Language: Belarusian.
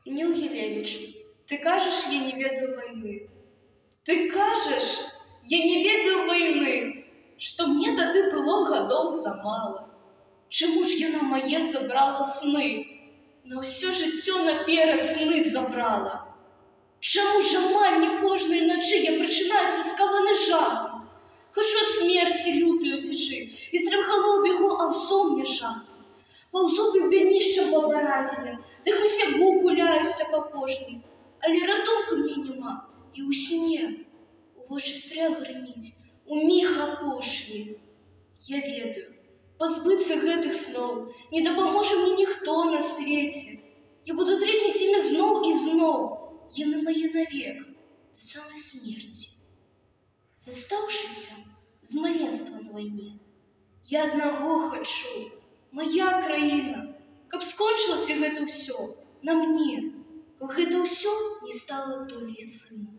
Нил Елевич, ты кажешь, я не ведаю войны. Ты кажешь, я не ведаю войны, што мне тады было гадоў замала. Чаму ж яна мае забрала сны? На ўсё жыццё наперад сны забрала. Чаму ж амаль не кожнай начы я прачынаюся скаваны жахам? Хачу ад смерці лютаю цішы, і стрымхалоў бегу, а ў сон мне жахам. Паўзу бебянішчам па баразням, дык на снегу гуляюся па пошні, але ратунку мне няма, і ў сне у вочы стрэл грыміць у міг апошні. Я ведаю, пазбыцца гэтых сноў не дапаможа мне ніхто на свеце. Я буду тресніць імі зноў і зноў, яны мае навек, да самай смерці. Застаўшыся з маленства на вайне, я аднаго хачу, моя краіна, каб скончылася гэта ўсё на мне, каб гэта ўсё не стала долей сына.